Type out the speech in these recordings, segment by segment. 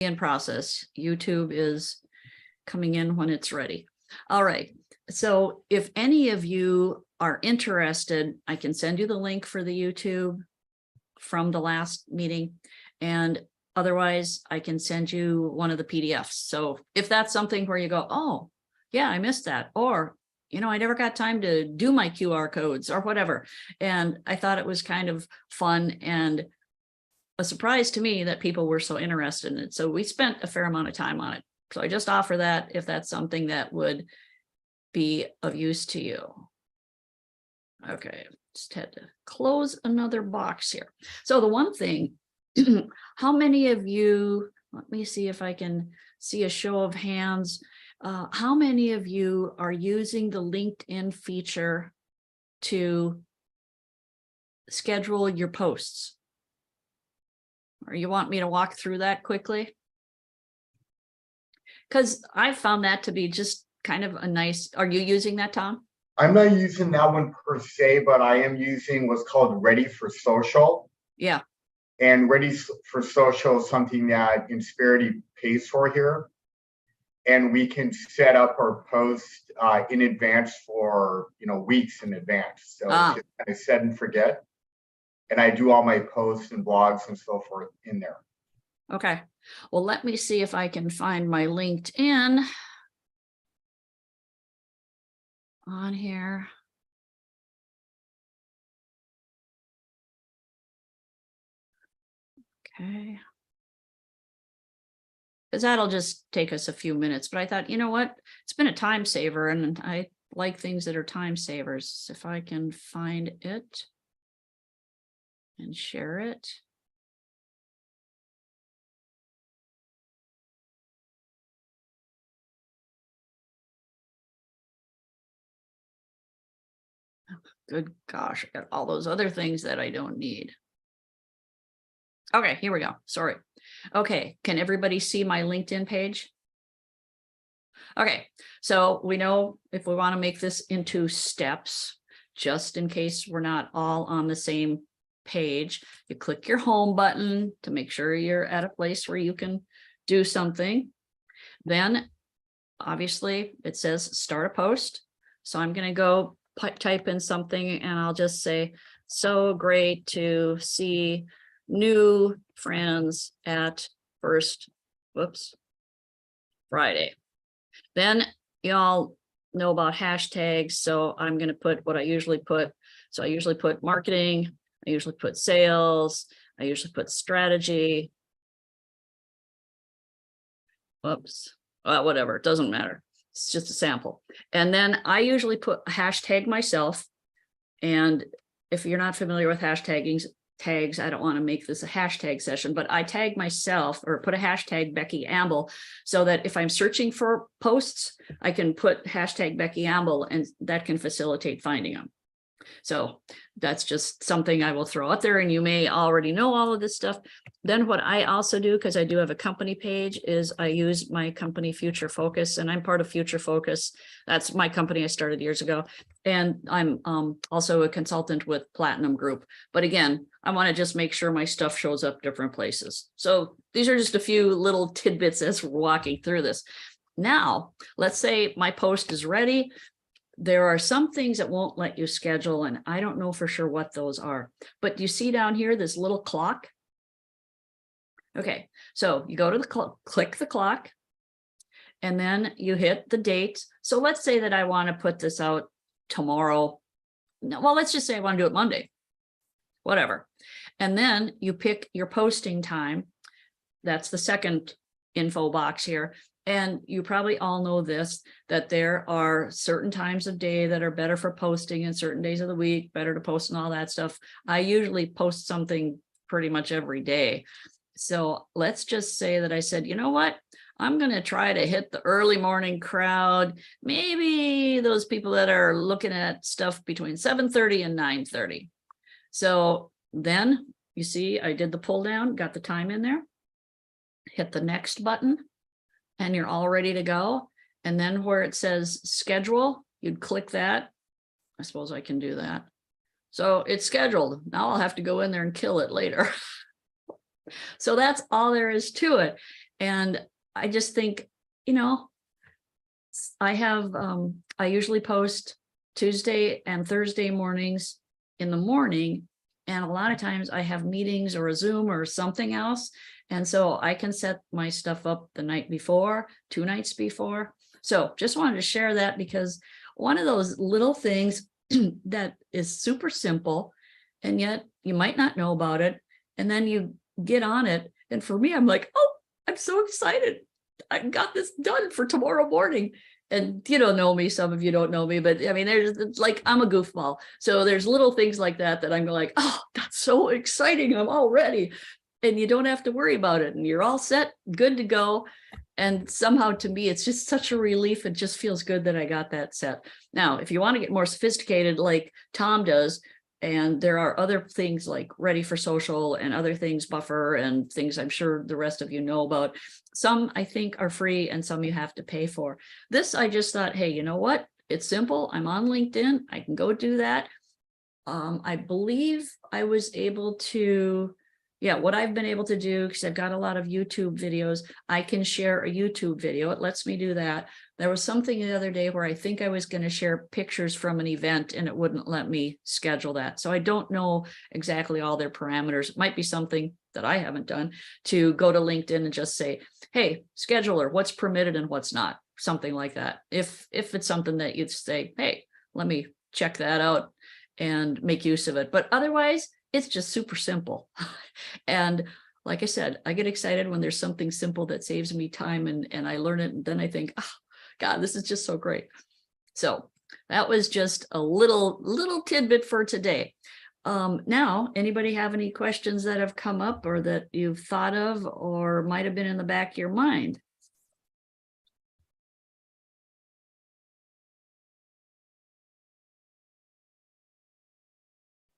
in process. YouTube is coming in when it's ready. All right. So if any of you are interested, I can send you the link for the YouTube from the last meeting. And otherwise, I can send you one of the PDFs. So if that's something where you go, oh, yeah, I missed that. Or, you know, I never got time to do my QR codes or whatever. And I thought it was kind of fun and a surprise to me that people were so interested in it. So we spent a fair amount of time on it. So I just offer that if that's something that would be of use to you. Okay, just had to close another box here. So the one thing, how many of you, let me see if I can see a show of hands. How many of you are using the LinkedIn feature to schedule your posts? Or you want me to walk through that quickly? Because I found that to be just kind of a nice, are you using that, Tom? I'm not using that one per se, but I am using what's called Ready for Social. Yeah. And Ready for Social is something that Insperity pays for here. And we can set up our post in advance for, weeks in advance. So it's just kind of set and forget. And I do all my posts and blogs and so forth in there. Okay. Well, let me see if I can find my LinkedIn on here. Okay. Because that'll just take us a few minutes. But I thought, you know what? It's been a time saver and I like things that are time savers. If I can find it and share it. Good gosh, I got all those other things that I don't need. Okay, here we go. Sorry. Okay, can everybody see my LinkedIn page? Okay, so we know if we want to make this into steps, just in case we're not all on the same page, you click your home button to make sure you're at a place where you can do something. Then obviously it says start a post. So I'm going to go type in something and I'll just say, so great to see new friends at First Friday. Then y'all know about hashtags. So I'm going to put what I usually put. So I usually put marketing. I usually put sales. I usually put strategy. Whatever, it doesn't matter. It's just a sample. And then I usually put a hashtag myself. And if you're not familiar with tags, I don't want to make this a hashtag session, but I tag myself or put a hashtag Becky Amble so that if I'm searching for posts, I can put hashtag Becky Amble and that can facilitate finding them. So that's just something I will throw out there and you may already know all of this stuff. Then what I also do, because I do have a company page, is I use my company Future Focus and I'm part of Future Focus. That's my company I started years ago. And I'm also a consultant with Platinum Group. But again, I want to just make sure my stuff shows up different places. So these are just a few little tidbits as we're walking through this. Now, let's say my post is ready. There are some things that won't let you schedule, and I don't know for sure what those are. But you see down here this little clock? Okay, so you go to the click the clock, and then you hit the date. So let's say that I want to put this out tomorrow. No, well, let's just say I want to do it Monday, whatever. And then you pick your posting time. That's the second info box here. And you probably all know this, that there are certain times of day that are better for posting and certain days of the week, better to post and all that stuff. I usually post something pretty much every day. So let's just say that I said, you know what? I'm going to try to hit the early morning crowd, maybe those people that are looking at stuff between 7:30 and 9:30. So then you see, I did the pull down, got the time in there, hit the next button. And you're all ready to go. And then where it says schedule, you'd click that. I suppose I can do that. So it's scheduled. Now I'll have to go in there and kill it later. So that's all there is to it. And I just think, you know, I usually post Tuesday and Thursday mornings in the morning. And a lot of times I have meetings or a Zoom or something else. And so I can set my stuff up the night before, 2 nights before. So just wanted to share that, because one of those little things that is super simple, and yet you might not know about it. And then you get on it. And for me, I'm like, oh, I'm so excited. I got this done for tomorrow morning. And you don't know me, some of you don't know me, but I mean, there's like, I'm a goofball. So there's little things like that that I'm like, oh, that's so exciting. I'm all ready. And you don't have to worry about it. And you're all set, good to go. And somehow to me, it's just such a relief. It just feels good that I got that set. Now, if you want to get more sophisticated, like Tom does, and there are other things like Ready for Social and other things, Buffer and things I'm sure the rest of you know about. Some I think are free and some you have to pay for. This, I just thought, hey, you know what? It's simple. I'm on LinkedIn. I can go do that. I believe I was able to, what I've been able to do, because I've got a lot of YouTube videos, I can share a YouTube video. It lets me do that. There was something the other day where I think I was going to share pictures from an event and it wouldn't let me schedule that. So I don't know exactly all their parameters. It might be something that I haven't done, to go to LinkedIn and just say, hey, scheduler, what's permitted and what's not, something like that. If it's something that you'd say, hey, let me check that out and make use of it. But otherwise, it's just super simple. And like I said, I get excited when there's something simple that saves me time, and I learn it. And then I think, oh, God, this is just so great. So that was just a little tidbit for today. Now, anybody have any questions that have come up or that you've thought of or might have been in the back of your mind?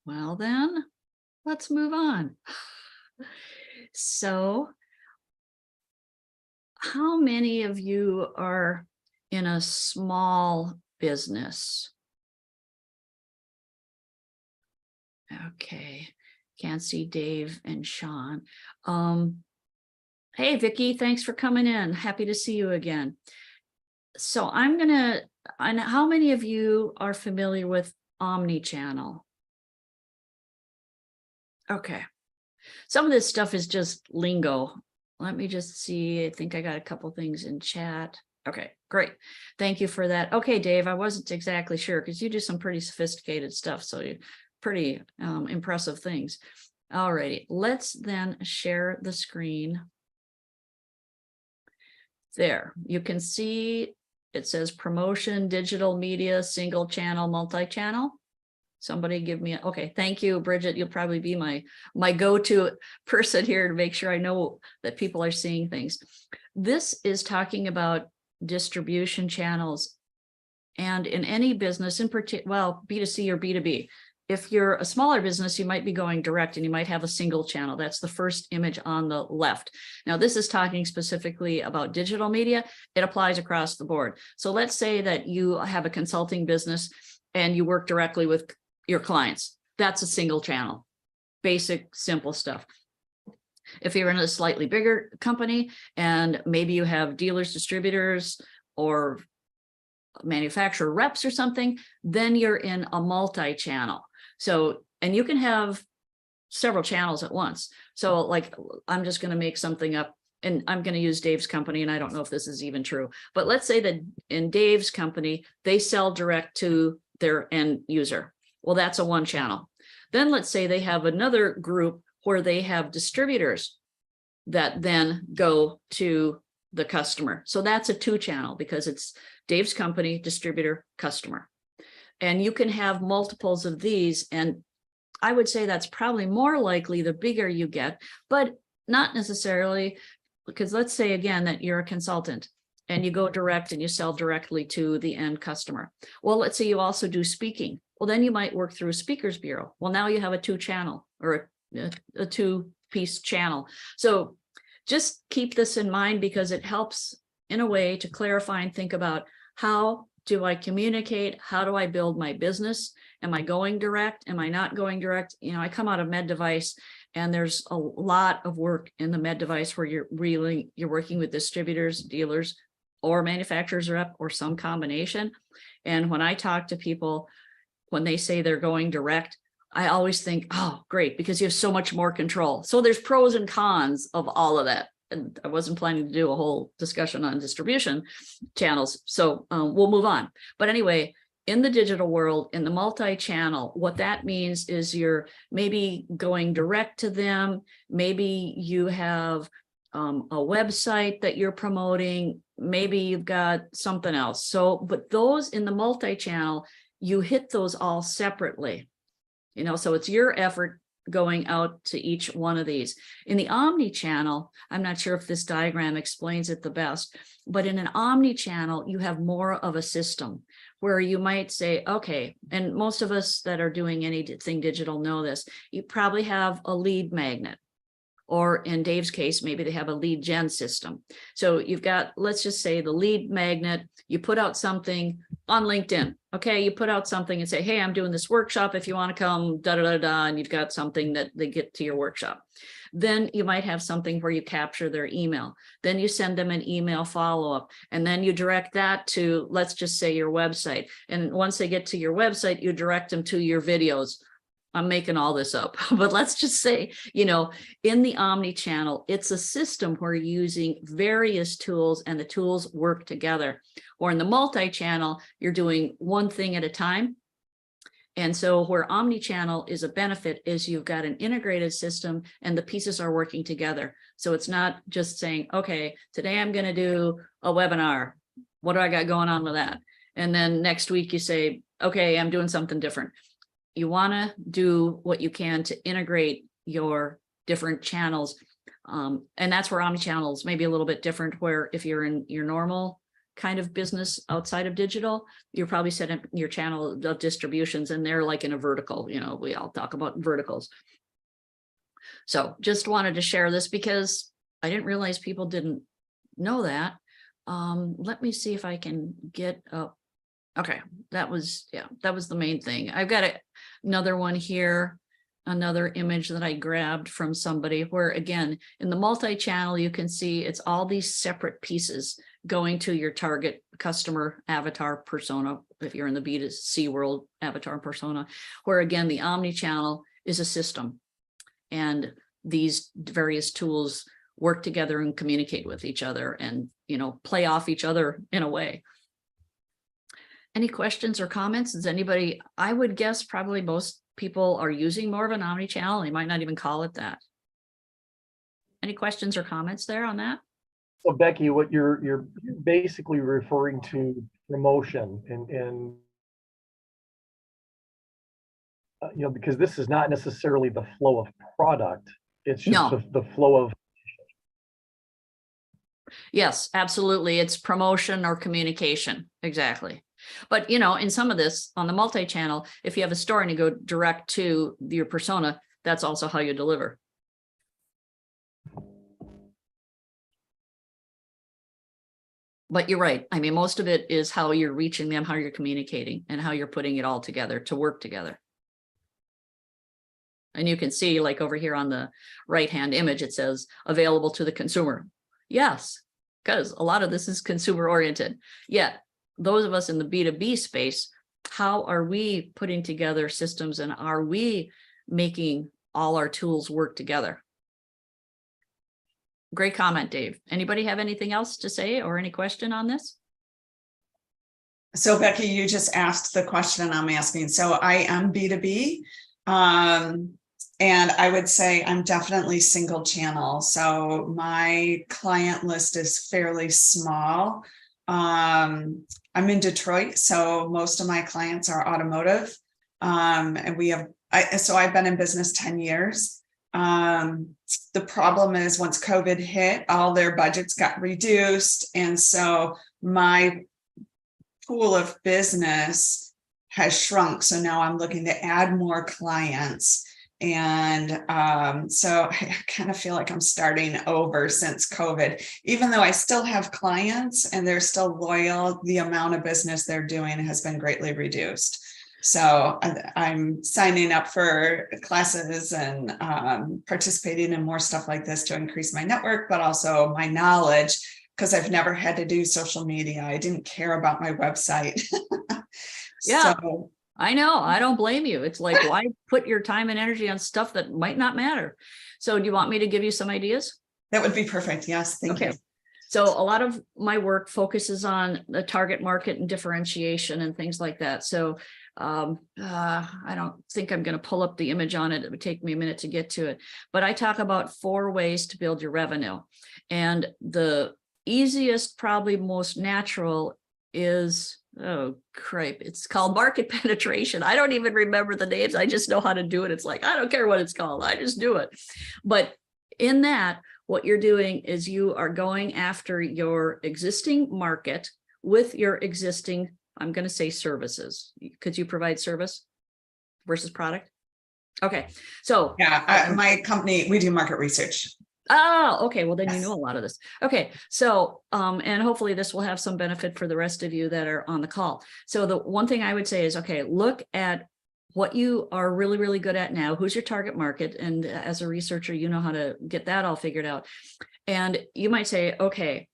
Well, then let's move on. So, how many of you are in a small business? Okay, can't see Dave and Sean. Hey, Vicki, thanks for coming in. Happy to see you again. So and how many of you are familiar with omnichannel? Okay. Some of this stuff is just lingo. Let me just see. I think I got a couple things in chat. Okay, great. Thank you for that. Okay, Dave, I wasn't exactly sure because you do some pretty sophisticated stuff. So you pretty impressive things. All righty, let's then share the screen. There, you can see it says promotion, digital media, single channel, multi-channel. Somebody give me okay, thank you, Bridget. You'll probably be my go-to person here to make sure I know that people are seeing things. This is talking about distribution channels. And in any business, in particular, well, B2C or B2B, if you're a smaller business, you might be going direct and you might have a single channel. That's the first image on the left. Now, this is talking specifically about digital media. It applies across the board. So let's say that you have a consulting business and you work directly with your clients. That's a single channel, basic, simple stuff. If you're in a slightly bigger company and maybe you have dealers, distributors, or manufacturer reps or something, then you're in a multi-channel. So, and you can have several channels at once. So like, I'm just going to make something up and I'm going to use Dave's company. And I don't know if this is even true, but let's say that in Dave's company, they sell direct to their end user. Well, that's a one channel. Then let's say they have another group where they have distributors that then go to the customer. So that's a 2-channel because it's Dave's company, distributor, customer. And you can have multiples of these. And I would say that's probably more likely the bigger you get, but not necessarily, because let's say again that you're a consultant and you go direct and you sell directly to the end customer. Well, let's say you also do speaking. Well, then you might work through a speakers bureau. Well, now you have a 2-channel or a 2-piece channel. So just keep this in mind because it helps in a way to clarify and think about how do I communicate? How do I build my business? Am I going direct? Am I not going direct? You know, I come out of med device And there's a lot of work in the med device where you're working with distributors, dealers, or manufacturers rep, or some combination. And when I talk to people, when they say they're going direct, I always think, oh, great, because you have so much more control. So there's pros and cons of all of that. And I wasn't planning to do a whole discussion on distribution channels. So we'll move on. But anyway, in the digital world, in the multi-channel, what that means is you're maybe going direct to them. Maybe you have a website that you're promoting. Maybe you've got something else. So, but those in the multi-channel, you hit those all separately. You know, so it's your effort going out to each one of these. In the omni-channel, I'm not sure if this diagram explains it the best, but in an omni-channel, you have more of a system where you might say, okay, and most of us that are doing anything digital know this, you probably have a lead magnet, or in Dave's case, maybe they have a lead gen system. So you've got, let's just say, the lead magnet, you put out something on LinkedIn. Okay, you put out something and say, hey, I'm doing this workshop. If you want to come, da da da da, and you've got something that they get to your workshop. Then you might have something where you capture their email. Then you send them an email follow-up, and then you direct that to, let's just say, your website. And once they get to your website, you direct them to your videos. I'm making all this up, but let's just say, you know, in the omni-channel, it's a system where you're using various tools and the tools work together. Or in the multi-channel, you're doing one thing at a time. And so where omni-channel is a benefit is you've got an integrated system and the pieces are working together. So it's not just saying, okay, today I'm going to do a webinar. What do I got going on with that? And then next week you say, okay, I'm doing something different. You want to do what you can to integrate your different channels. And that's where omnichannel is maybe a little bit different, where if you're in your normal kind of business outside of digital, you're probably setting up your channel of distributions and they're like in a vertical, you know, we all talk about verticals. So just wanted to share this because I didn't realize people didn't know that. Let me see if I can get up. Okay, that was the main thing. I've got another one here, another image that I grabbed from somebody where, again, in the multi-channel, you can see it's all these separate pieces going to your target customer avatar persona. If you're in the B2C world, avatar persona, where again, the omni-channel is a system and these various tools work together and communicate with each other and, you know, play off each other in a way. Any questions or comments? Does anybody, I would guess probably most people are using more of an omni-channel. They might not even call it that. Any questions or comments there on that? So Becky, what you're basically referring to promotion and you know, because this is not necessarily the flow of product. It's just the flow of. Yes, absolutely. It's promotion or communication. Exactly. But, you know, in some of this on the multi-channel, if you have a store and you go direct to your persona, that's also how you deliver. But you're right. I mean, most of it is how you're reaching them, how you're communicating, and how you're putting it all together to work together. And you can see, like over here on the right-hand image, it says available to the consumer. Yes, because a lot of this is consumer oriented. Yet those of us in the B2B space, how are we putting together systems and are we making all our tools work together? Great comment, Dave. Anybody have anything else to say or any question on this? So Becky, you just asked the question I'm asking. So I am B2B. And I would say I'm definitely single channel. So my client list is fairly small. I'm in Detroit, so most of my clients are automotive. And we have, so I've been in business 10 years. The problem is once COVID hit, all their budgets got reduced. And so my pool of business has shrunk. So now I'm looking to add more clients. And so I kind of feel like I'm starting over since COVID, even though I still have clients and they're still loyal, the amount of business they're doing has been greatly reduced. So I'm signing up for classes and participating in more stuff like this to increase my network, but also my knowledge, because I've never had to do social media. I didn't care about my website. Yeah. So, I know, I don't blame you. It's like, why put your time and energy on stuff that might not matter? So do you want me to give you some ideas? that would be perfect. Yes, thank you. So a lot of my work focuses on the target market and differentiation and things like that. So I don't think I'm going to pull up the image on it. It would take me a minute to get to it. But I talk about 4 ways to build your revenue. And the easiest, probably most natural is, oh, cripe, it's called market penetration. I don't even remember the names. I just know how to do it. It's like, I don't care what it's called. I just do it. But in that, what you're doing is you are going after your existing market with your existing, I'm going to say services. Could you provide service versus product? Okay. So Yeah, my company, we do market research. oh, okay. Well, then you Yes. know a lot of this. Okay. So, and hopefully this will have some benefit for the rest of you that are on the call. So the one thing I would say is, okay, look at what you are really, really good at now. Who's your target market? And as a researcher, you know how to get that all figured out. And you might say, okay,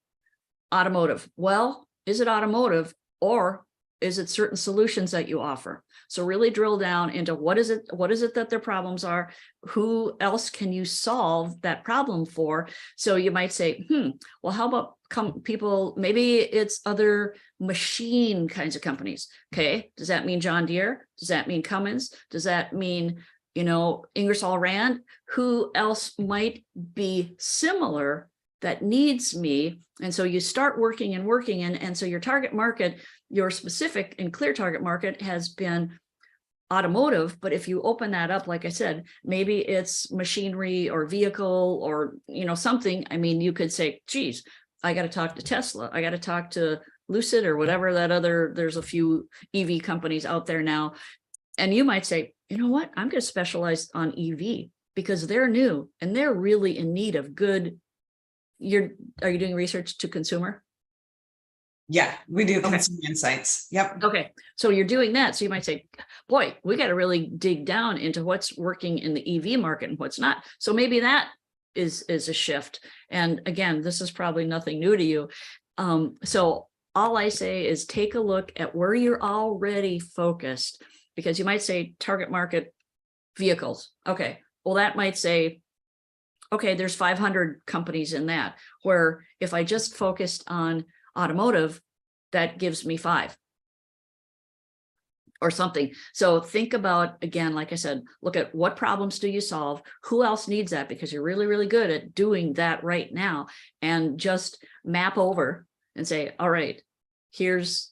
automotive. Well, is it automotive or is it certain solutions that you offer? So really drill down into what is it that their problems are? Who else can you solve that problem for? So you might say, well, how about people, maybe it's other machine kinds of companies. Okay. Does that mean John Deere? Does that mean Cummins? Does that mean, Ingersoll Rand? Who else might be similar that needs me? And so you start working and so your target market, your specific and clear target market has been automotive. But if you open that up, like I said, maybe it's machinery or vehicle or, something. I mean, you could say, geez, I got to talk to Tesla. I got to talk to Lucid or whatever there's a few EV companies out there now. And you might say, you know what, I'm going to specialize on EV because they're new and they're really in need of good. Are you doing research to consumer? Yeah, we do Okay. consumer insights. Yep. Okay. So you're doing that. So you might say, boy, we got to really dig down into what's working in the EV market and what's not. So maybe that is a shift. And again, this is probably nothing new to you. So all I say is take a look at where you're already focused, because you might say target market vehicles. Okay. Well, that might say, okay, there's 500 companies in that, where if I just focused on automotive, that gives me 5 or something. So think about, again, like I said, look at what problems do you solve? Who else needs that? Because you're really, really good at doing that right now, and just map over and say, all right, here's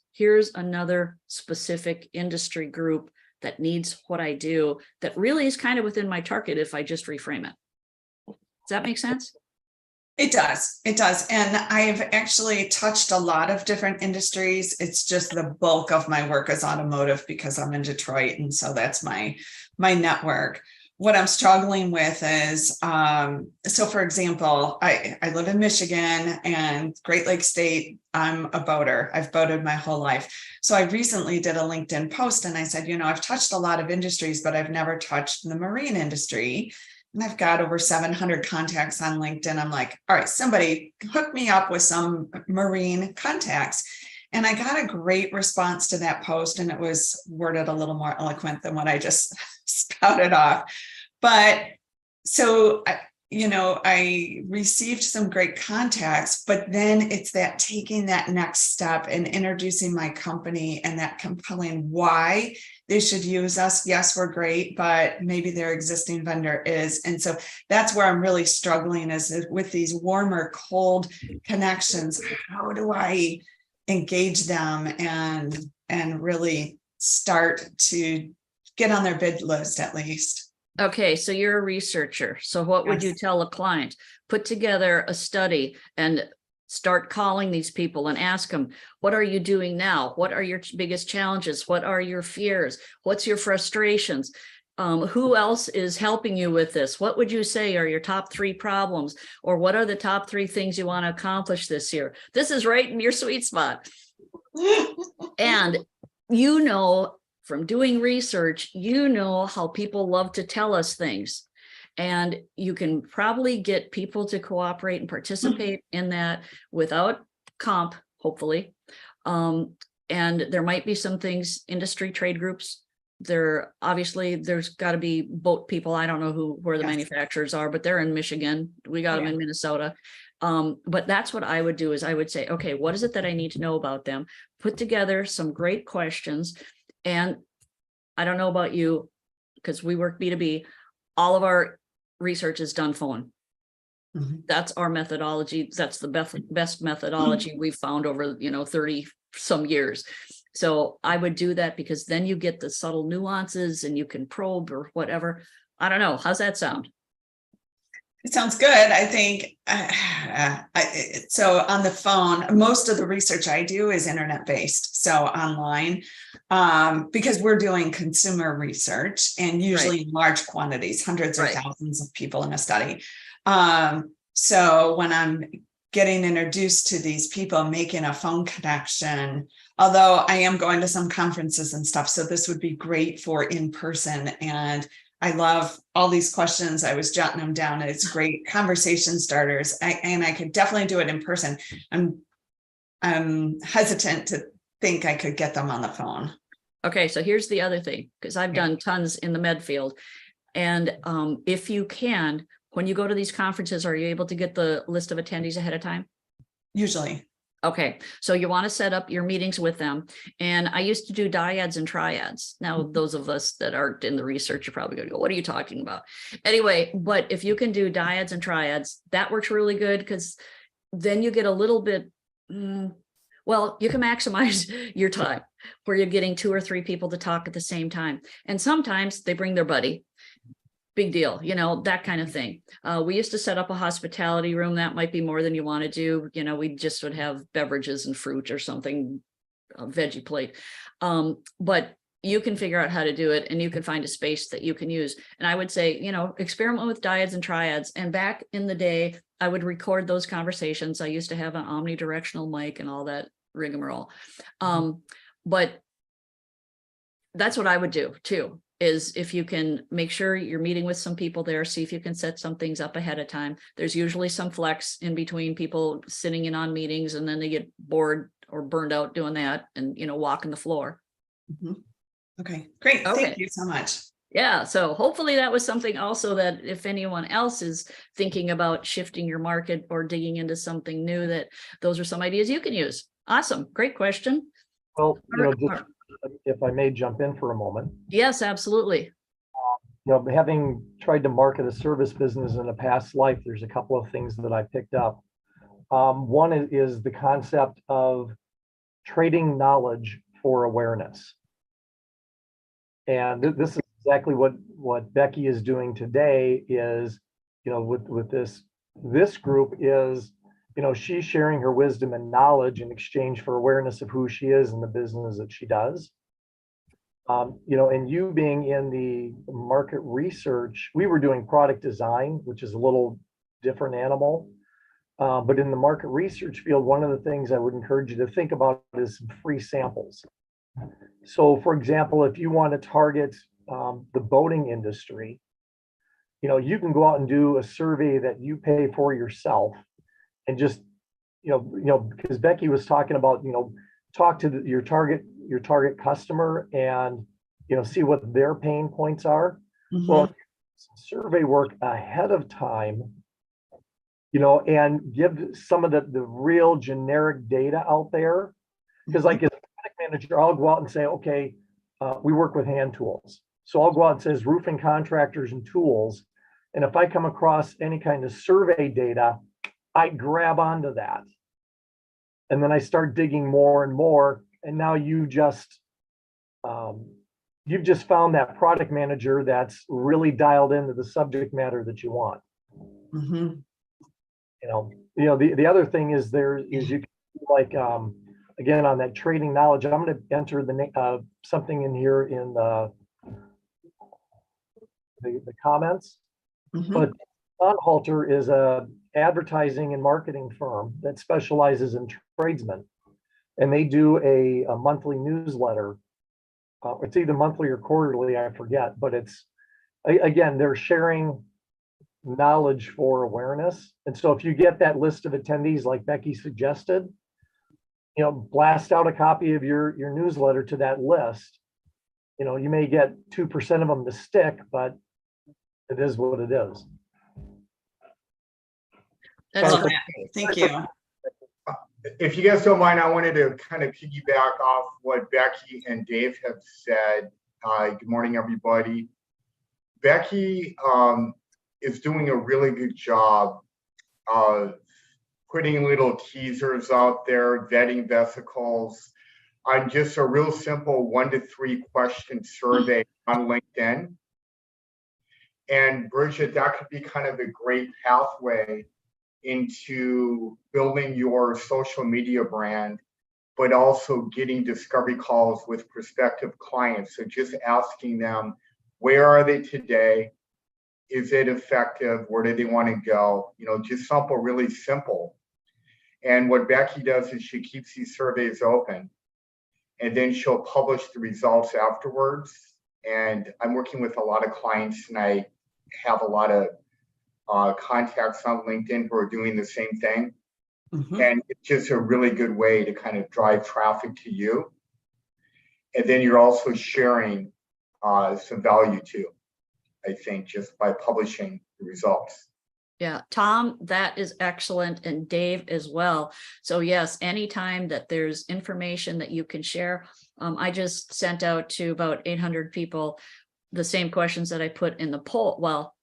another specific industry group that needs what I do that really is kind of within my target if I just reframe it. Does that make sense? It does. It does. And I've actually touched a lot of different industries. It's just the bulk of my work is automotive because I'm in Detroit. And so that's my network. What I'm struggling with is, so for example, I live in Michigan and Great Lakes State. I'm a boater. I've boated my whole life. So I recently did a LinkedIn post and I said, I've touched a lot of industries, but I've never touched the marine industry. And I've got over 700 contacts on LinkedIn. I'm like, all right, somebody hook me up with some marine contacts. And I got a great response to that post. And it was worded a little more eloquent than what I just spouted off. But so, I received some great contacts, but then it's that taking that next step and introducing my company and that compelling why they should use us. Yes, we're great, but maybe their existing vendor is. And so that's where I'm really struggling is with these warmer, cold connections. How do I engage them and really start to get on their bid list at least? Okay, so you're a researcher. So what would you Yes. tell a client? Put together a study and start calling these people and ask them, what are you doing now? What are your biggest challenges? What are your fears? What's your frustrations? Who else is helping you with this? What would you say are your top 3 problems? Or what are the top 3 things you want to accomplish this year? This is right in your sweet spot. And from doing research, you know how people love to tell us things. And you can probably get people to cooperate and participate in that without comp, hopefully. And there might be some things, industry trade groups. Obviously there's got to be boat people. I don't know where the Yes. manufacturers are, but they're in Michigan. We got them Yeah. in Minnesota. But that's what I would do is I would say, okay, what is it that I need to know about them? Put together some great questions. And I don't know about you, because we work B2B, all of our research is done phone. Mhm. That's our methodology. That's the best methodology we've found over, 30 some years. So I would do that because then you get the subtle nuances and you can probe or whatever. I don't know. How's that sound? It sounds good. I think, so on the phone, most of the research I do is internet-based, so online, because we're doing consumer research and usually in large quantities, hundreds or Right. thousands of people in a study. So when I'm getting introduced to these people, making a phone connection, although I am going to some conferences and stuff, so this would be great for in person. And I love all these questions. I was jotting them down. It's great conversation starters. And I could definitely do it in person. I'm hesitant to think I could get them on the phone. Okay, so here's the other thing, because I've done tons in the med field. And if you can, when you go to these conferences, are you able to get the list of attendees ahead of time? Usually. Okay, so you want to set up your meetings with them. And I used to do dyads and triads. Now, those of us that aren't in the research, you're probably going to go, what are you talking about? Anyway, but if you can do dyads and triads, that works really good because then you get a little bit, well, you can maximize your time where you're getting 2 or 3 people to talk at the same time. And sometimes they bring their buddy. Big deal, that kind of thing. We used to set up a hospitality room. That might be more than you want to do. We just would have beverages and fruit or something, a veggie plate. But you can figure out how to do it and you can find a space that you can use. And I would say, experiment with dyads and triads. And back in the day, I would record those conversations. I used to have an omnidirectional mic and all that rigmarole. But that's what I would do too. Is if you can make sure you're meeting with some people there, see if you can set some things up ahead of time. There's usually some flex in between people sitting in on meetings and then they get bored or burned out doing that and, walking the floor. Okay, great. Okay. Thank you so much. Yeah, so hopefully that was something also that if anyone else is thinking about shifting your market or digging into something new, that those are some ideas you can use. Awesome, great question. Well, just if I may jump in for a moment. Yes, absolutely. Having tried to market a service business in a past life, there's a couple of things that I picked up. One is the concept of trading knowledge for awareness. And this is exactly what Becky is doing today is, with this group is, she's sharing her wisdom and knowledge in exchange for awareness of who she is and the business that she does. And you being in the market research, we were doing product design, which is a little different animal. But in the market research field, one of the things I would encourage you to think about is some free samples. So for example, if you want to target the boating industry, you can go out and do a survey that you pay for yourself and just, because Becky was talking about, talk to your target customer and, see what their pain points are. Well, survey work ahead of time, and give some of the real generic data out there. Because like as a product manager, I'll go out and say, okay, we work with hand tools. So I'll go out and says roofing contractors and tools. And if I come across any kind of survey data, I grab onto that. And then I start digging more and more. And now you've just found that product manager that's really dialed into the subject matter that you want. The other thing is you can like, again, on that trading knowledge, I'm going to enter something in here in the comments. But Halter is a advertising and marketing firm that specializes in tradesmen, and they do a monthly newsletter It's either monthly or quarterly, I forget, but it's, again, they're sharing knowledge for awareness. And so if you get that list of attendees like Becky suggested, blast out a copy of your newsletter to that list. You may get 2% of them to stick, but it is what it is. That's Sounds great. Thank you. If you guys don't mind, I wanted to kind of piggyback off what Becky and Dave have said. Good morning, everybody. Becky is doing a really good job of putting little teasers out there, vetting vesicles on just a real simple 1 to 3 question survey on LinkedIn. And Bridget, that could be kind of a great pathway into building your social media brand, but also getting discovery calls with prospective clients. So just asking them, where are they today? Is it effective? Where do they want to go? Just something really simple. And what Becky does is she keeps these surveys open, and then she'll publish the results afterwards. And I'm working with a lot of clients, and I have a lot of contacts on LinkedIn who are doing the same thing. Mhm. And it's just a really good way to kind of drive traffic to you. And then you're also sharing some value too, I think, just by publishing the results. Yeah, Tom, that is excellent, and Dave as well. So yes, anytime that there's information that you can share, I just sent out to about 800 people the same questions that I put in the poll. Well,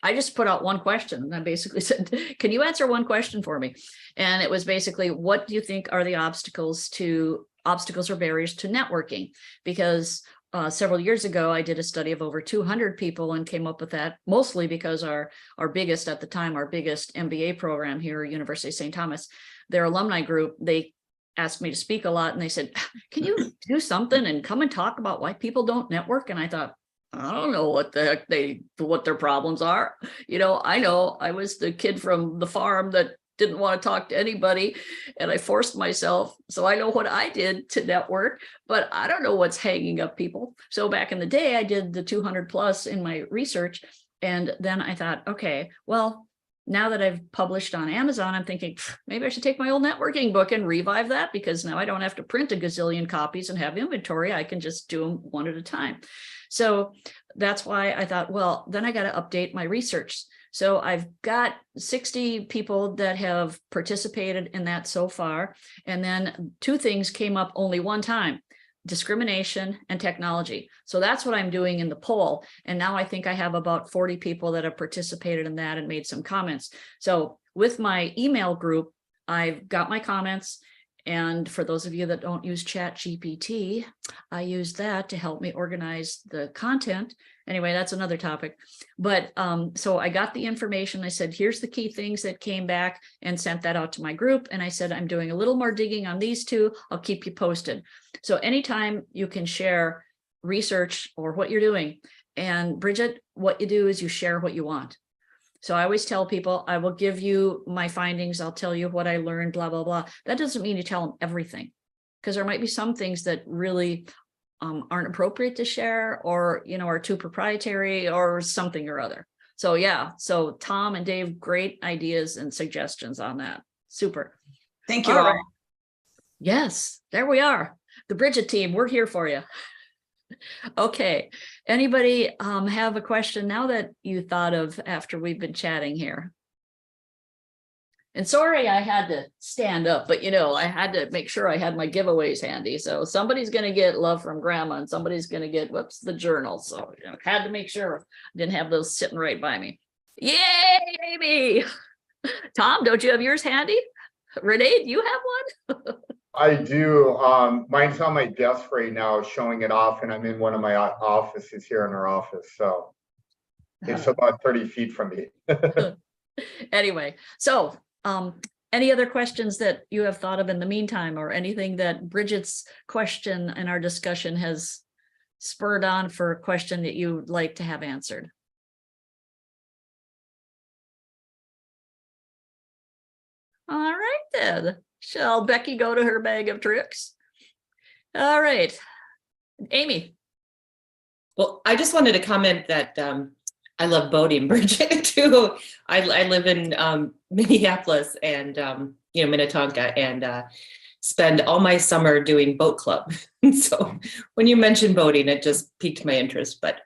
I just put out one question, and I basically said, can you answer one question for me? And it was basically, what do you think are the obstacles or barriers to networking? Because several years ago, I did a study of over 200 people and came up with that, mostly because our biggest at the time, our biggest MBA program here at University of St. Thomas, their alumni group, they asked me to speak a lot, and they said, can you do something and come and talk about why people don't network? And I thought, I don't know what the heck what their problems are. I know I was the kid from the farm that didn't want to talk to anybody, and I forced myself. So I know what I did to network, but I don't know what's hanging up people. So back in the day, I did the 200 plus in my research. And then I thought, okay, well, now that I've published on Amazon, I'm thinking maybe I should take my old networking book and revive that, because now I don't have to print a gazillion copies and have inventory. I can just do them one at a time. So that's why I thought, well, then I got to update my research. So I've got 60 people that have participated in that so far. And then 2 things came up only one time: discrimination and technology. So that's what I'm doing in the poll. And now I think I have about 40 people that have participated in that and made some comments. So with my email group, I've got my comments. And for those of you that don't use ChatGPT, I use that to help me organize the content. Anyway, that's another topic. But so I got the information. I said, here's the key things that came back, and sent that out to my group. And I said, I'm doing a little more digging on these 2. I'll keep you posted. So anytime you can share research or what you're doing. And Bridget, what you do is you share what you want. So I always tell people, I will give you my findings. I'll tell you what I learned, blah, blah, blah. That doesn't mean you tell them everything, because there might be some things that really aren't appropriate to share, or, are too proprietary or something or other. So yeah, so Tom and Dave, great ideas and suggestions on that. Super. Thank you All all. right. Yes, there we are. The Bridget team, we're here for you. Okay, anybody have a question now that you thought of after we've been chatting here? And sorry, I had to stand up, but I had to make sure I had my giveaways handy. So somebody's going to get Love from Grandma, and somebody's going to get, the journal. So I had to make sure I didn't have those sitting right by me. Yay, Amy! Tom, don't you have yours handy? Renee, do you have one? I do. Mine's on my desk right now, showing it off, and I'm in one of my offices here in our office. So it's about 30 feet from me. Anyway, so any other questions that you have thought of in the meantime, or anything that Bridget's question in our discussion has spurred on for a question that you'd like to have answered? All right, then. Shall Becky go to her bag of tricks? All right. Amy, Well, I just wanted to comment that I love boating, Bridget, too. I live in Minneapolis and Minnetonka, and spend all my summer doing boat club. So when you mentioned boating, it just piqued my interest, but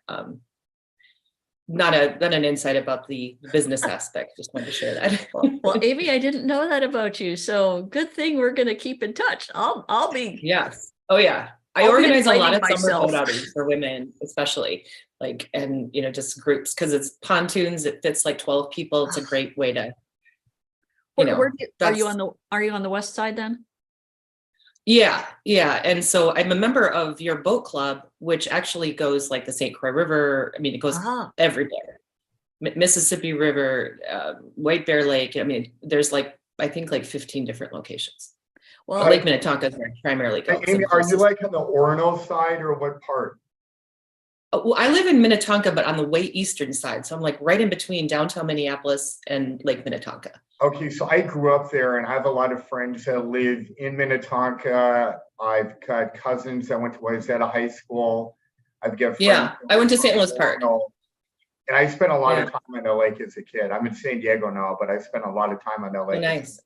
not an insight about the business aspect. Just wanted to share that. Well, Amy, I didn't know that about you. So good thing we're going to keep in touch. I'll be. Yes. Oh yeah. I I'll be organize a lot of inviting summer boat myself. outings for women, especially and just groups, because it's pontoons. It fits like 12 people. It's a great way to, Are you on the west side then? Yeah. And so I'm a member of your boat club, which actually goes like the St. Croix River. I mean, it goes everywhere. Mississippi River, White Bear Lake. I mean, there's I think 15 different locations. Well, Lake Minnetonka is where I primarily go. Amy, are you on the Orono side or what part? Well, I live in Minnetonka, but on the way eastern side. So I'm right in between downtown Minneapolis and Lake Minnetonka. Okay, so I grew up there and I have a lot of friends that live in Minnetonka. I've got cousins that went to Wayzata High School. I've got friends. I went to St. Louis Park. And I spent a lot of time on the lake as a kid. I'm in San Diego now, but I spent a lot of time on the lake. Nice.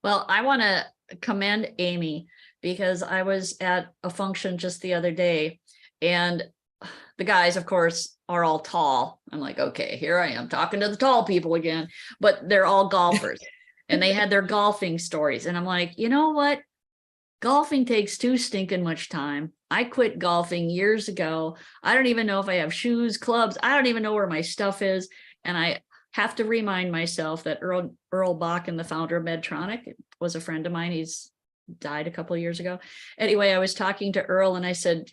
Well, I want to commend Amy because I was at a function just the other day and the guys, of course, are all tall. I'm like, okay, here I am talking to the tall people again, but they're all golfers and they had their golfing stories. And I'm like, you know what? Golfing takes too stinking much time. I quit golfing years ago. I don't even know if I have shoes, clubs. I don't even know where my stuff is. And I have to remind myself that Earl Bakken, the founder of Medtronic, was a friend of mine. He's died a couple of years ago. Anyway, I was talking to Earl and I said,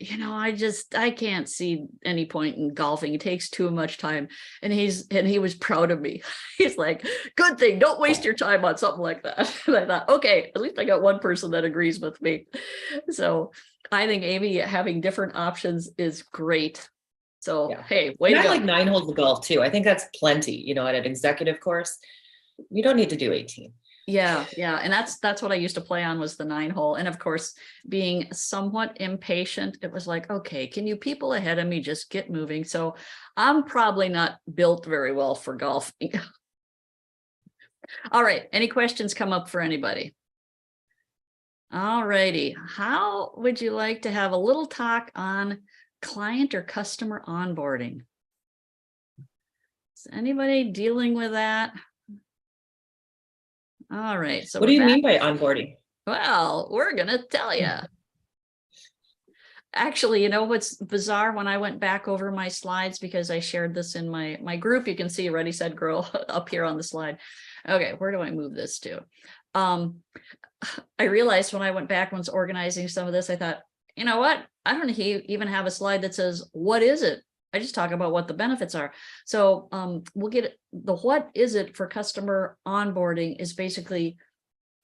I can't see any point in golfing. It takes too much time. And he was proud of me. He's like, good thing, don't waste your time on something like that. And I thought, okay, at least I got one person that agrees with me. So I think Amy having different options is great. So, hey, wait. I like 9 holes of golf too. I think that's plenty, at an executive course. You don't need to do 18. Yeah. And that's what I used to play on was the 9 hole. And of course, being somewhat impatient, it was like, okay, can you people ahead of me just get moving? So I'm probably not built very well for golfing. All right. Any questions come up for anybody? All righty. How would you like to have a little talk on client or customer onboarding? Is anybody dealing with that? All right. So what do you mean by onboarding? Well, we're going to tell you. Actually, what's bizarre, when I went back over my slides, because I shared this in my group, you can see Ready, Set, Girl up here on the slide. Okay, where do I move this to? I realized when I went back and was organizing some of this, I thought, you know what? I don't even have a slide that says, what is it? I just talk about what the benefits are. So we'll get the what is it for customer onboarding is basically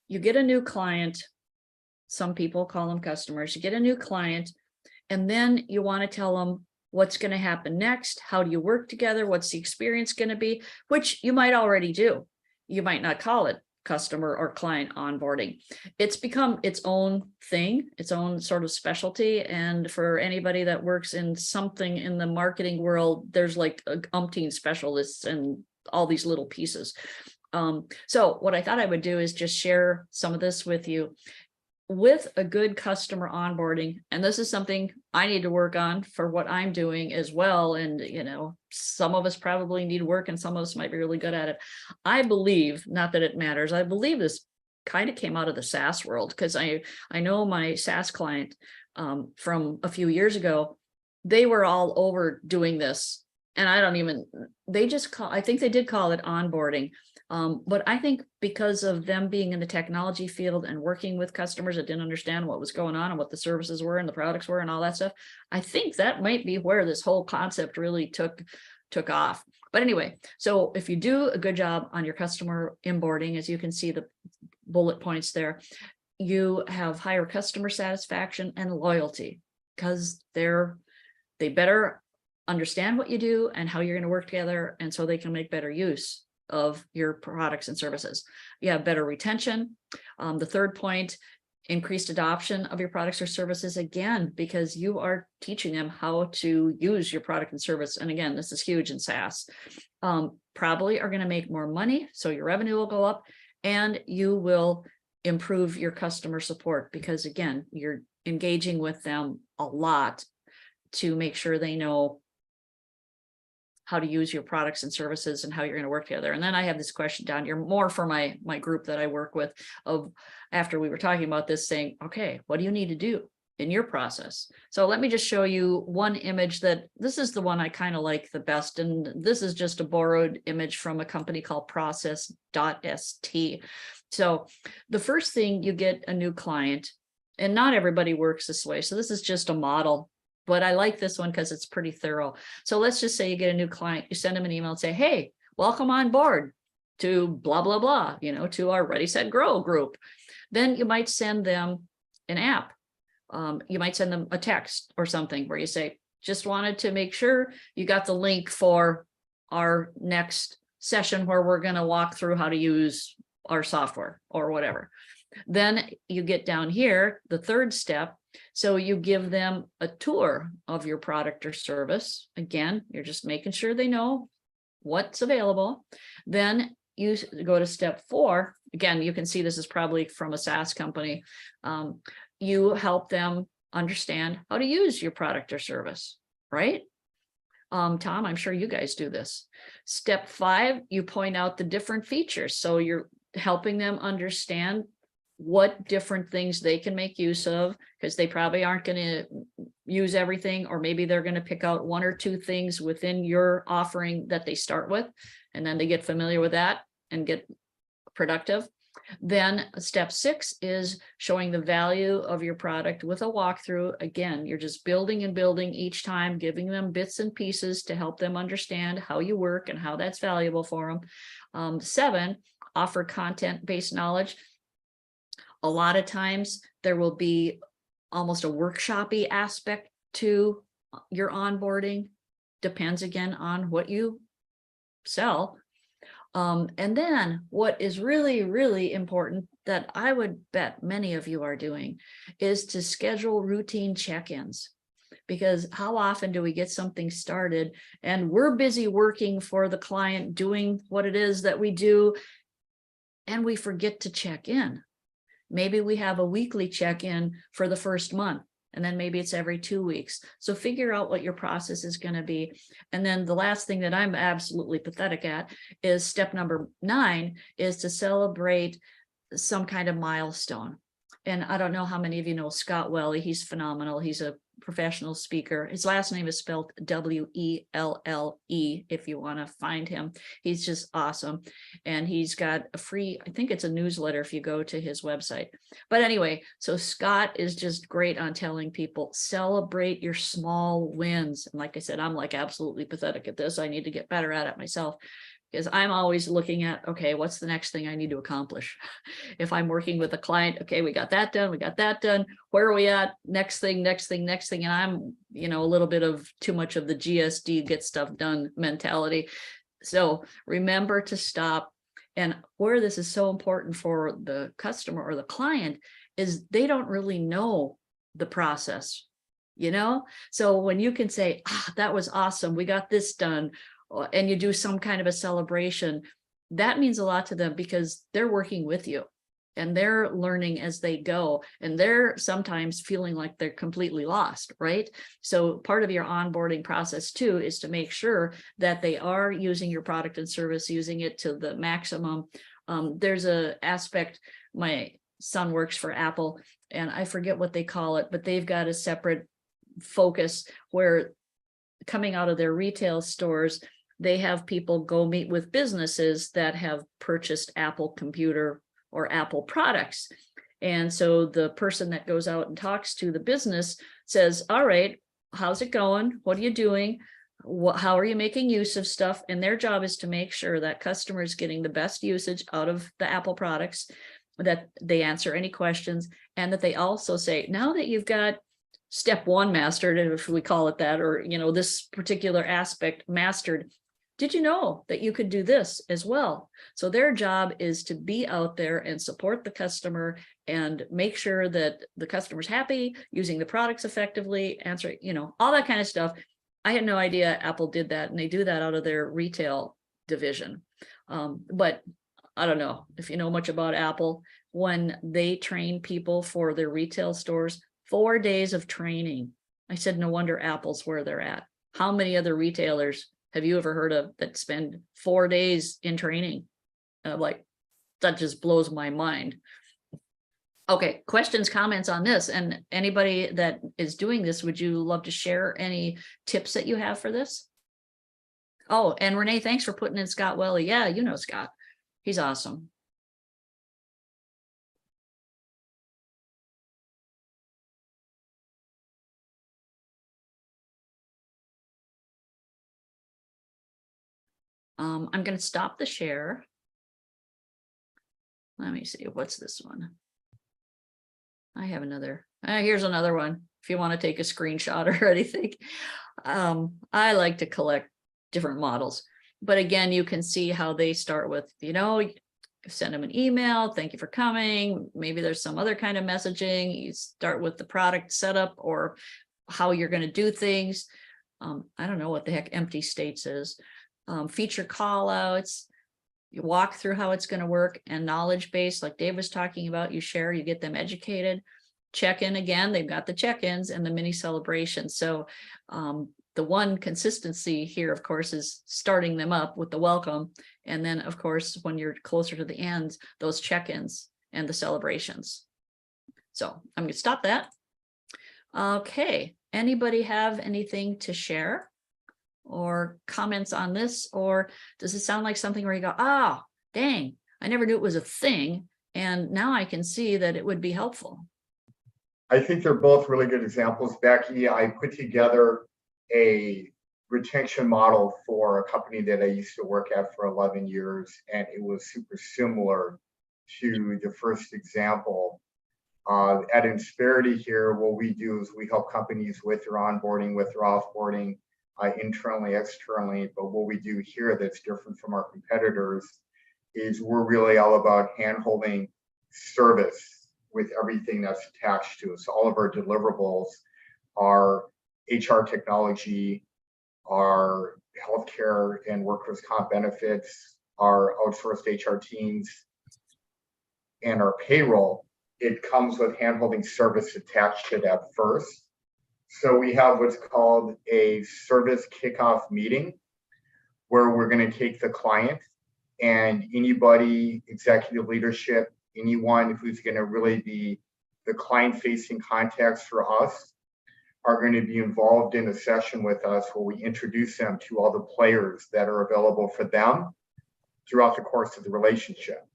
you get a new client. Some people call them customers. You get a new client, and then you want to tell them what's going to happen next. How do you work together? What's the experience going to be? Which you might already do. You might not call it customer or client onboarding. It's become its own thing, its own sort of specialty. And for anybody that works in something in the marketing world, there's like umpteen specialists and all these little pieces. So what I thought I would do is just share some of this with you. With a good customer onboarding, and this is something I need to work on for what I'm doing as well. And, some of us probably need work and some of us might be really good at it. I believe, not that it matters, I believe this kind of came out of the SaaS world, because I know my SaaS client from a few years ago, they were all over doing this. And I think they did call it onboarding. But I think because of them being in the technology field and working with customers that didn't understand what was going on and what the services were and the products were and all that stuff, I think that might be where this whole concept really took off. But anyway, so if you do a good job on your customer onboarding, as you can see the bullet points there, you have higher customer satisfaction and loyalty, because they better understand what you do and how you're going to work together, and so they can make better use of your products and services. You have better retention. The third point, increased adoption of your products or services, again, because you are teaching them how to use your product and service. And again, this is huge in SaaS. Probably are going to make more money, so your revenue will go up, and you will improve your customer support, because again, you're engaging with them a lot to make sure they know how to use your products and services and how you're going to work together. And then I have this question down here more for my group that I work with, of after we were talking about this, saying, okay, what do you need to do in your process? So let me just show you one image that this is the one I kind of like the best. And this is just a borrowed image from a company called process.st. So the first thing, you get a new client, and not everybody works this way. So this is just a model, but I like this one because it's pretty thorough. So let's just say you get a new client, you send them an email and say, hey, welcome on board to blah, blah, blah, to our Ready, Set, Grow group. Then you might send them an app. You might send them a text or something where you say, just wanted to make sure you got the link for our next session where we're going to walk through how to use our software or whatever. Then you get down here, the third step. So you give them a tour of your product or service. Again, you're just making sure they know what's available. Then you go to step 4. Again, you can see this is probably from a SaaS company. You help them understand how to use your product or service, right? Tom, I'm sure you guys do this. Step 5, you point out the different features. So you're helping them understand what different things they can make use of, because they probably aren't going to use everything, or maybe they're going to pick out 1 or 2 things within your offering that they start with, and then they get familiar with that and get productive. Then step 6 is showing the value of your product with a walkthrough. Again, you're just building and building each time, giving them bits and pieces to help them understand how you work and how that's valuable for them. 7, offer content-based knowledge. A lot of times there will be almost a workshop-y aspect to your onboarding. Depends again on what you sell. And then what is really, really important that I would bet many of you are doing is to schedule routine check-ins. Because how often do we get something started and we're busy working for the client, doing what it is that we do, and we forget to check in? Maybe we have a weekly check-in for the first month, and then maybe it's every 2 weeks. So figure out what your process is going to be. And then the last thing that I'm absolutely pathetic at is step number 9 is to celebrate some kind of milestone. And I don't know how many of you know Scott Welly. He's phenomenal. He's a professional speaker. His last name is spelled Welle, if you want to find him. He's just awesome. And he's got a free, I think it's a newsletter if you go to his website. But anyway, so Scott is just great on telling people, celebrate your small wins. And like I said, I'm like absolutely pathetic at this. I need to get better at it myself, because I'm always looking at, okay, what's the next thing I need to accomplish? If I'm working with a client, okay, we got that done, we got that done. Where are we at? Next thing, next thing, next thing. And I'm, a little bit of too much of the GSD, get stuff done mentality. So remember to stop. And where this is so important for the customer or the client is they don't really know the process, So when you can say, that was awesome, we got this done, and you do some kind of a celebration, that means a lot to them, because they're working with you and they're learning as they go, and they're sometimes feeling like they're completely lost, right? So part of your onboarding process too is to make sure that they are using your product and service, using it to the maximum. There's a aspect, my son works for Apple, and I forget what they call it, but they've got a separate focus where coming out of their retail stores, they have people go meet with businesses that have purchased Apple computer or Apple products. And so the person that goes out and talks to the business says, all right, how's it going? What are you doing? How are you making use of stuff? And their job is to make sure that customer is getting the best usage out of the Apple products, that they answer any questions, and that they also say, now that you've got step 1 mastered, if we call it that, or, this particular aspect mastered, did you know that you could do this as well? So their job is to be out there and support the customer and make sure that the customer's happy, using the products effectively, answering, all that kind of stuff. I had no idea Apple did that, and they do that out of their retail division. But I don't know if you know much about Apple. When they train people for their retail stores, 4 days of training. I said, no wonder Apple's where they're at. How many other retailers have you ever heard of that spend 4 days in training? Like, that just blows my mind. Okay, questions, comments on this? And anybody that is doing this, would you love to share any tips that you have for this? Oh, and Renee, thanks for putting in Scott Welly. Yeah, you know Scott. He's awesome. I'm going to stop the share. Let me see, what's this one? I have another. Here's another one. If you want to take a screenshot or anything. I like to collect different models, but again, you can see how they start with, send them an email. Thank you for coming. Maybe there's some other kind of messaging. You start with the product setup or how you're going to do things. I don't know what the heck empty states is. Feature call outs. You walk through how it's going to work, and knowledge base, like Dave was talking about, you share, you get them educated. Check in again, they've got the check-ins and the mini celebrations. So the one consistency here, of course, is starting them up with the welcome. And then, of course, when you're closer to the end, those check-ins and the celebrations. So I'm going to stop that. Okay, anybody have anything to share or comments on this? Or does it sound like something where you go, ah, dang, I never knew it was a thing, and now I can see that it would be helpful? I think they're both really good examples, Becky. I put together a retention model for a company that I used to work at for 11 years, and it was super similar to the first example. At Insperity here, what we do is we help companies with their onboarding, with their offboarding, internally, externally. But what we do here that's different from our competitors is we're really all about hand-holding service with everything that's attached to us. All of our deliverables are HR technology, our healthcare and workers' comp benefits, our outsourced HR teams, and our payroll. It comes with hand-holding service attached to that first. So we have what's called a service kickoff meeting, where we're going to take the client and anybody, executive leadership, anyone who's going to really be the client-facing contacts for us, are going to be involved in a session with us where we introduce them to all the players that are available for them throughout the course of the relationship.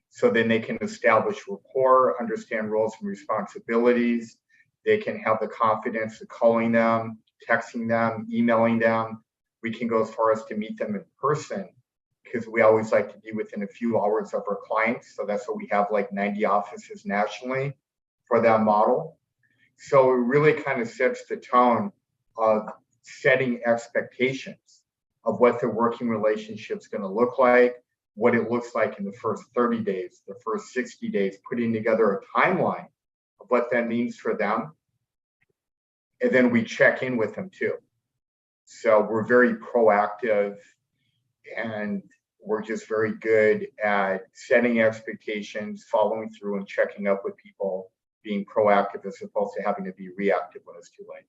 So then they can establish rapport, understand roles and responsibilities. They can have the confidence of calling them, texting them, emailing them. We can go as far as to meet them in person, because we always like to be within a few hours of our clients. So that's what we have, like 90 offices nationally for that model. So it really kind of sets the tone of setting expectations of what the working relationship is going to look like, what it looks like in the first 30 days, the first 60 days, putting together a timeline of what that means for them. And then we check in with them too. So we're very proactive, and we're just very good at setting expectations, following through, and checking up with people, being proactive as opposed to having to be reactive when it's too late.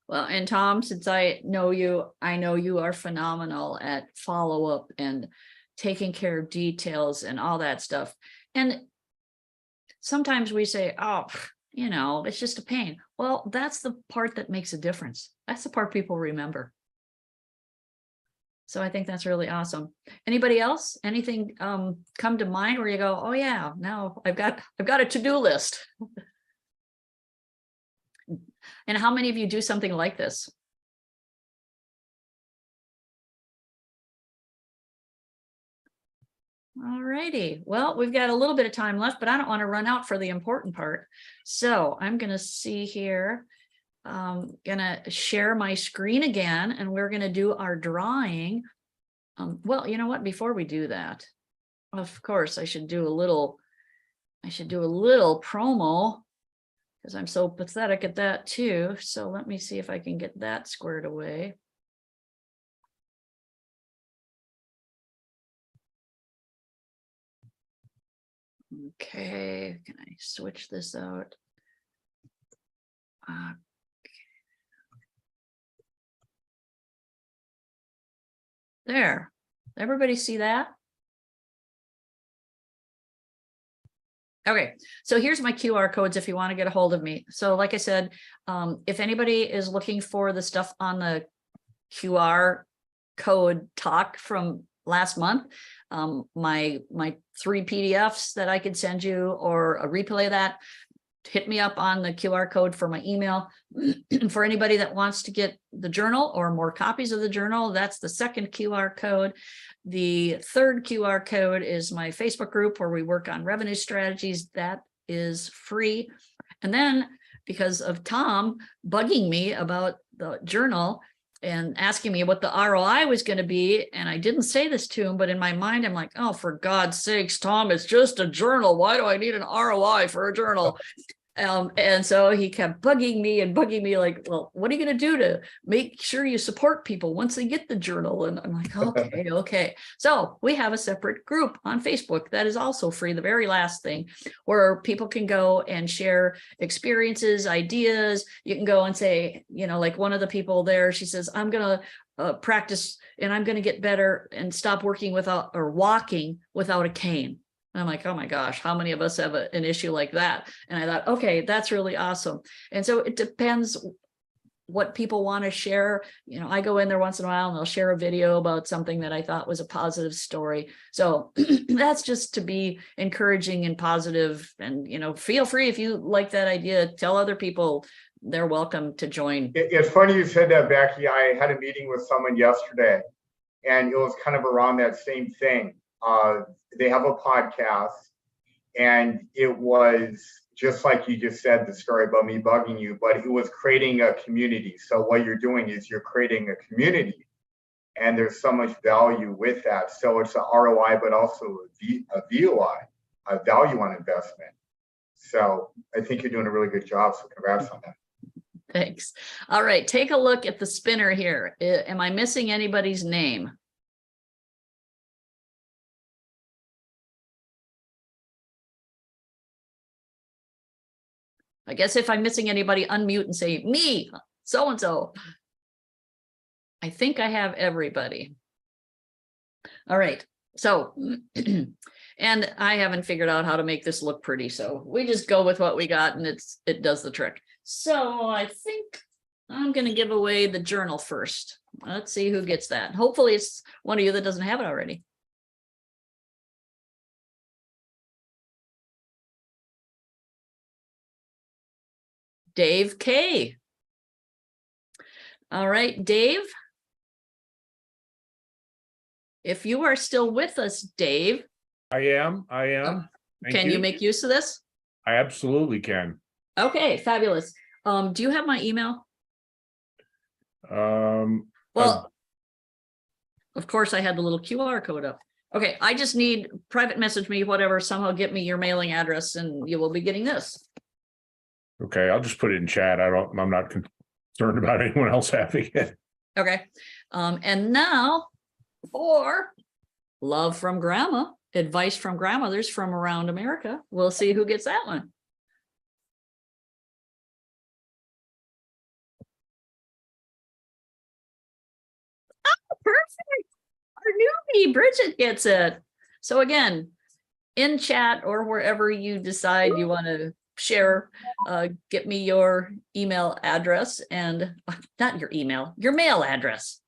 Well, and Tom, since I know you are phenomenal at follow-up and taking care of details and all that stuff. And sometimes we say, oh, it's just a pain. Well, that's the part that makes a difference. That's the part people remember. So I think that's really awesome. Anybody else? Anything come to mind where you go, oh yeah, now I've got a to-do list. And how many of you do something like this? All righty. Well, we've got a little bit of time left, but I don't want to run out for the important part. So I'm going to see here. gonna share my screen again, and we're gonna do our drawing. Well, you know what, before we do that, of course, I should do a little promo, because I'm so pathetic at that too. So let me see if I can get that squared away. Okay, can I switch this out? There, everybody see that? Okay, so here's my QR codes if you want to get a hold of me. So like I said, if anybody is looking for the stuff on the QR code talk from last month, my 3 PDFs that I could send you, or a replay of that, hit me up on the QR code for my email. For anybody that wants to get the journal or more copies of the journal, that's the second QR code. The third QR code is my Facebook group where we work on revenue strategies. That is free. And then, because of Tom bugging me about the journal and asking me what the ROI was going to be, and I didn't say this to him, but in my mind, I'm like, oh, for God's sakes, Tom, it's just a journal. Why do I need an ROI for a journal? And so he kept bugging me like, well, what are you going to do to make sure you support people once they get the journal? And I'm like, okay. So we have a separate group on Facebook that is also free, the very last thing, where people can go and share experiences, ideas. You can go and say, like one of the people there, she says, I'm going to practice and I'm going to get better and stop walking without a cane. I'm like, oh my gosh, how many of us have an issue like that? And I thought, okay, that's really awesome. And so it depends what people want to share. I go in there once in a while and they'll share a video about something that I thought was a positive story. So that's just to be encouraging and positive. And, feel free, if you like that idea, tell other people they're welcome to join. It's funny you said that, Becky. I had a meeting with someone yesterday, and it was kind of around that same thing. They have a podcast, and it was just like you just said, the story about me bugging you, but it was creating a community. So what you're doing is you're creating a community, and there's so much value with that. So it's an ROI, but also a VOI, a value on investment. So I think you're doing a really good job. So congrats on that. Thanks. All right, take a look at the spinner here. Am I missing anybody's name? I guess if I'm missing anybody, unmute and say, me, so-and-so. I think I have everybody. All right, so, and I haven't figured out how to make this look pretty, so we just go with what we got and it does the trick. So I think I'm gonna give away the journal first. Let's see who gets that. Hopefully it's one of you that doesn't have it already. Dave K. All right, Dave. If you are still with us, Dave. I am. Thank Can you make use of this? I absolutely can. Okay, fabulous. Do you have my email? Well, of course I had the little QR code up. Okay, I just need private message me, whatever, somehow get me your mailing address and you will be getting this. okay, I'll just put it in chat. I'm not concerned about anyone else having it. Okay. And now for love from grandma, advice from grandmothers from around America. We'll see who gets that one. Oh, perfect. Our newbie, Bridget, gets it. So again, in chat or wherever you decide you want to share, get me your email address and not your email, your mail address.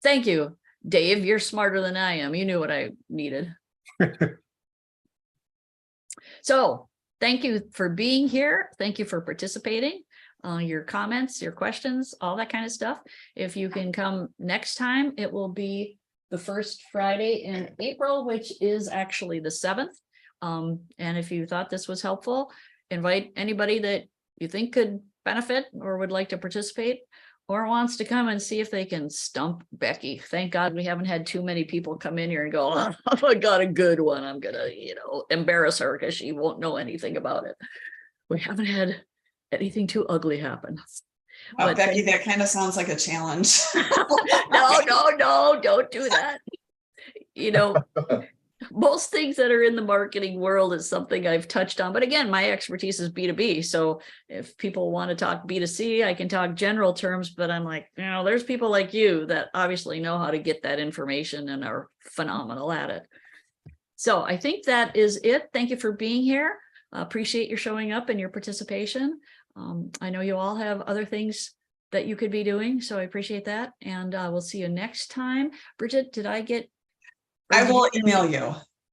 Thank you, Dave. You're smarter than I am. You knew what I needed. So thank you for being here. Thank you for participating. Your comments, your questions, all that kind of stuff. If you can come next time, it will be the first Friday in April, which is actually the 7th. And if you thought this was helpful, invite anybody that you think could benefit or would like to participate or wants to come and see if they can stump Becky. Thank God we haven't had too many people come in here and go, oh, I got a good one. I'm gonna, embarrass her because she won't know anything about it. We haven't had anything too ugly happen. Oh, But Becky, that kind of sounds like a challenge. no, don't do that. Most things that are in the marketing world is something I've touched on, but again, my expertise is B2B. So if people want to talk B2C, I can talk general terms, but I'm like, there's people like you that obviously know how to get that information and are phenomenal at it. So I think that is it. Thank you for being here. Appreciate your showing up and your participation. I know you all have other things that you could be doing, so I appreciate that. And we'll see you next time. Bridget, did I get? I will email you.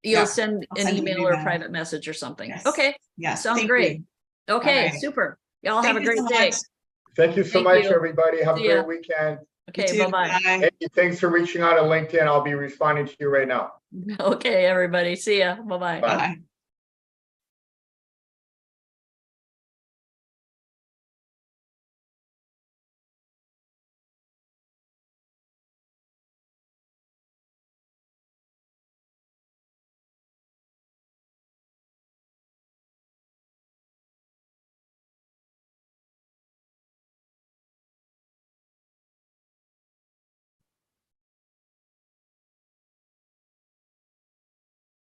You'll Yeah, send I'll an send you an email or a email. private message or something. Yes. Okay, Yes. sounds thank great. you. Okay, right. super. Y'all have a Thank you great so day. much. Thank you so Thank much, you. everybody. Have a See ya. great weekend. Okay, You too. bye-bye. Bye. Hey, thanks for reaching out on LinkedIn. I'll be responding to you right now. Okay, everybody. See ya. Bye-bye. Bye. Bye.